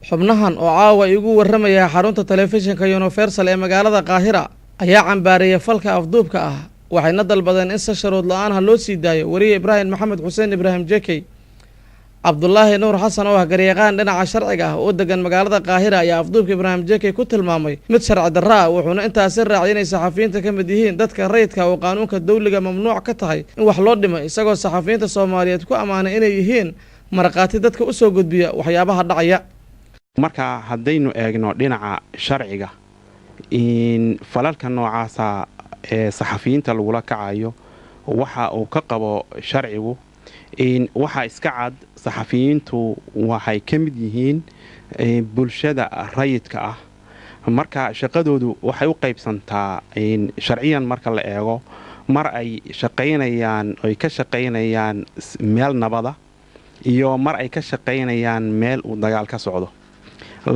xubnahan oo caawa igu waramaya xarunta telefishinka Universal ee magaalada Qaahira ayaa cambaariyay falka afduubka ah waxayna dalbadeen in si shuruud la'aan loo sii daayo wariye Ibrahim Maxamed Xuseen Ibrahim Jekey Abdullaahi Nuur Xasan oo garyaqaan dhinaca sharciga ah oo degan magaalada Qaahira ayaa afduubka Ibrahim Jekey ku tilmaamay mid sharci darro ah wuxuuna intaas raaciyay saxafiyiinta ka mid yihiin dadka rayidka oo qaanuunka dawliga mamnuuc ka tahay in wax loo dhimo isagoo saxafiyiinta Soomaaliyeed ku amaanay inay yihiin marqaati dadka u soo gudbiya waxyaabaha dhacaya marka haddaynu eegno dhinaca sharciga in falalka noocaasa ee saxafiyiinta lagula kacayo waxa uu ka qabo sharcigu in waxa iska cad saxafiyiintu waxay ka mid yihiin bulshada rayidka ah marka shaqadoodu waxay u qaybsantaa in sharciyan marka la eego mar ay shaqaynayaan oo ka shaqaynayaan meel nabada iyo mar ay ka shaqaynayaan meel uu dagaal ka socdo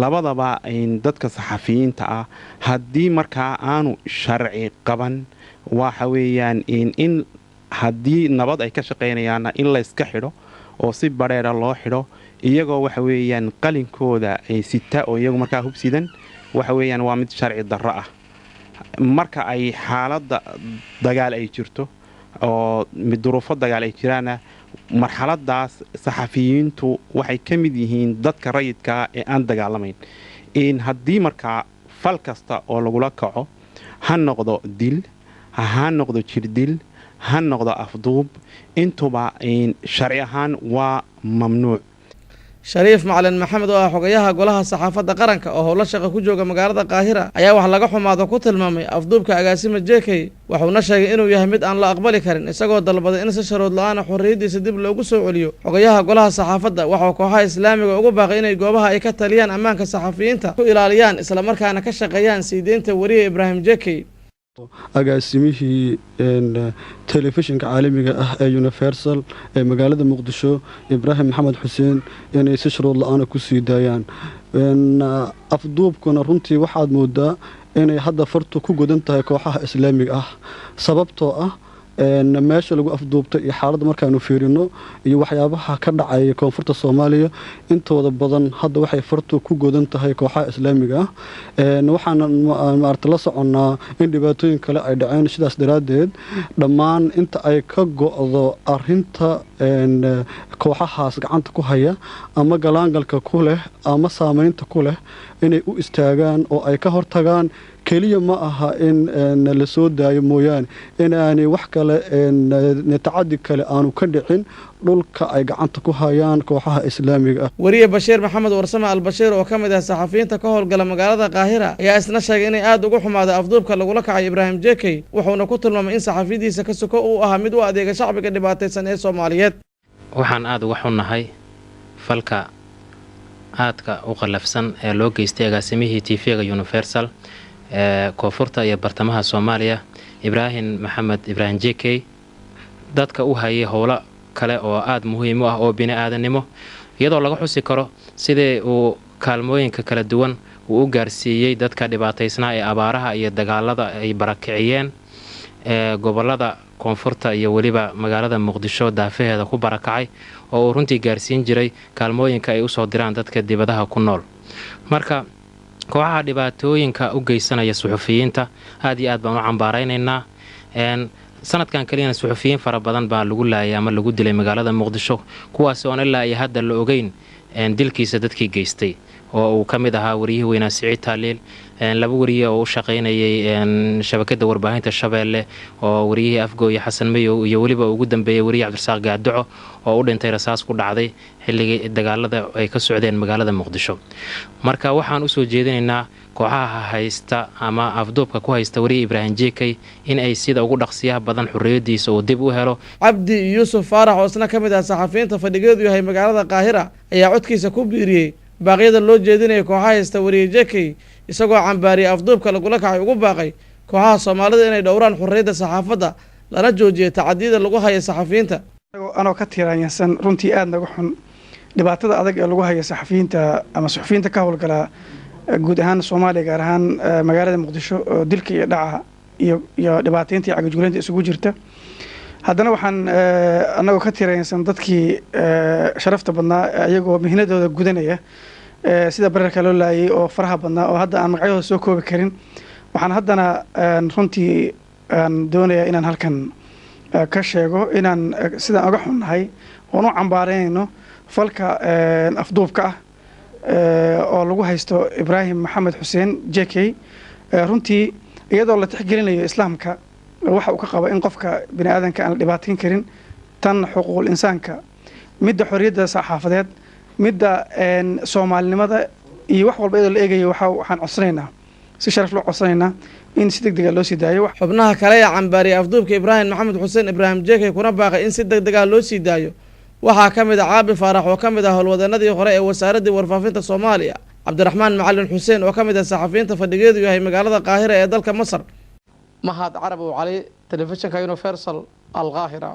labadaba in dadka saxafiyiinta ah haddii markaa aanu sharci qaban waxa weeyaan in haddii nabad ay ka shaqaynayaanna in la iska xidho oo si badheera loo xidho iyagoo waxa weeyaan qalinkooda ay sita oo iyagu markaa hubsidan waxa weeyaan waa mid sharci darro ah marka ay xaaladda dagaal ay jirto oo mid duruufo dagaal ay jiraana marxaladaas saxafiyiintu waxay ka mid yihiin dadka rayidka ee aan dagaalamayn in haddii markaa fal kasta oo lagula kaco ha noqdo dil ha noqdo jirdil ha noqdo afduub intuba sharci ahaan waa mamnuuc Shariif Macalin Maxamed oo ah xogayaha golaha saxaafadda qaranka oo howlo shaqo ku jooga magaalada Qaahira ayaa wax laga xumaado ku tilmaamay afduubka agaasima Jekey wuxuuna sheegay inuu yahay mid aan la aqbali karin isagoo dalbaday in si shuruud la'aan xorriyadiisa dib loogu soo celiyo xogayaha golaha saxaafadda waxa kooxaha islaamiga ugu baaqay inay goobaha ay ka taliyaan ammaanka saxafiyiinta ku ilaaliyaan isla markaana ka shaqeeyaan siideynta wariye Ibrahim Jekey agaasimihii telefishinka caalamiga ah ee Universal ee magaalada Muqdisho Ibrahim Maxamed Xuseen inay si shuruud la'aan ku sii daayaan afduubkuna runtii waxaad moodaa inay hadda fartu ku godan tahay kooxaha islaamiga ah sababtoo ah meesha lagu afduubtay iyo xaaladda markaanu fiirino iyo waxyaabaha ka dhacay koonfurta Soomaaliya intooda badan hadda waxay fartu ku godan tahay kooxaha islaamiga ah waxaan maarta la soconaa in dhibaatooyin kale ay dhaceen sidaas daraadeed dhammaan inta ay ka go'do arinta kooxahaas gacanta ku haya ama galaangalka ku leh ama saameynta ku leh inay u istaagaan oo ay ka hortagaan kaliya ma aha in la soo daayo mooyaan inaanay wax kale tacaddi kale aanu ka dhicin dhulka ay gacanta ku hayaan kooxaha islaamiga ah wariye Bashiir Maxamed Warsame Al-Bashiir oo kamid ah saxafiyiinta ka howlgala magaalada Qaahira ayaa isna sheegay inay aad ugu xumaado afduubka lagula kacay Ibrahim Jekey wuxuuna ku tilmaamay in saxafiyiintiisa ka soko uu ahaa mid u adeega shacbiga dhibaataysan ee Soomaaliyeed waxaan aad uga xunnahay falka aadka u qalafsan ee loo geystay agaasimihii TV-ga Universal koonfurta iyo bartamaha Soomaaliya Ibrahim Maxamed Ibrahim Jekey dadka u hayay howlo kale oo aad muhiim u ah oo bini'aadanimo iyadoo laga xusi karo sidii uu kaalmooyinka kala duwan uu u gaarsiiyay dadka dhibaataysnaa ee abaaraha iyo dagaalada ay barakiciyeen gobolada koonfurta iyo waliba magaalada Muqdisho daafaheeda ku barakacay oo uu runtii gaarsiin jiray kaalmooyinka ay u soo diraan dadka dibadaha ku nool marka kooxaha dhibaatooyinka u geysanaya suxufiyiinta aad iyo aad baan u cambaaraynaynaa sanadkan kaliyana suxufiyiin fara badan baa lagu laayay ama lagu dilay magaalada Muqdisho kuwaas oo ilaa ay hadda la ogeyn dilkiisa dadkii geystay oo uu kamid ahaa wariyihii weynaa Siciid Taaliil laba wariye oo u shaqeynayay shabakada warbaahinta Shabeelle oo wariyihii Afgooy Xasan Mayow iyo waliba ugu dambeeyay wariye Cabdirasaaq Gaadduco oo u dhintay rasaas ku dhacday xilligii dagaalada ay ka socdeen magaalada Muqdisho marka waxaan u soo jeedinaynaa kooxaha haysta ama afduubka ku haysta wariye Ibrahim Jekey in ay sida ugu dhaqsiyaha badan xorriyadiisa oo dib u helo Cabdi Yuusuf Faarax oo isna kamid ah saxafiyiinta fadhigeedu yahay magaalada Qaahira ayaa codkiisa ku biiriyay baaqyada loo jeedinaya kooxaha haysta wariye Jekey isagoo cambaariyay afduubka lagula kacay ugu baaqay kooxaha Soomaalida inay dhowraan xorriyada saxaafadda lana joojiyo tacadiyada lagu hayo saxafiyiinta anoo ka tiiraansan runtii aad naga xun dhibaatada adag ee lagu hayo saxafiyiinta ama suxufiyiinta ka howlgala guud ahaan Soomaaliya gaar ahaan magaalada Muqdisho oo dilka iyo dhaca iyo dhibaataynta iyo cagajugleynta isugu jirta haddana waxaan anagoo ka tiiraansan dadkii sharafta badnaa ayagoo mihnadooda gudanaya sida bararka loo laayay oo faraha badnaa oo hadda aan magacyadooda soo koobi karin. waxaan haddana runtii doonayaa inaan halkan ka sheego inaan sidaan uga xunnahay oon u cambaaraynayno falka afduubka ah oo lagu haysto Ibraahim Maxamed Xuseen JK. runtii iyadoo la tixgelinayo islaamka waxa uu ka qabo in qofka bini aadanka aan la dhibaateyn karin, tan xuquuqul insaanka, midda xorriyadda saxaafadeed, midda Soomaalinimada iyo wax walba iyadoo la eegayo waxaan codsanaynaa si sharaf loo codsanaynaa in si degdeg ah loo sii daayo. xubnaha kale ee cambaariyay afduubka Ibraahim Maxamed Xuseen Ibraahim JK kuna baaqay in si degdeg ah loo sii daayo waxaa ka mid ah Caabi Faarax oo ka mid ah howlwadanadii hore ee wasaaradda warfaafinta Soomaaliya, Cabdiraxmaan Macalin Xuseen oo ka mid ah saxafiyiinta fadhigeedu yahay magaalada Qaahira ee dalka Masar. Mahad Carabi Cali, telefishinka Universal, Al Qaahira.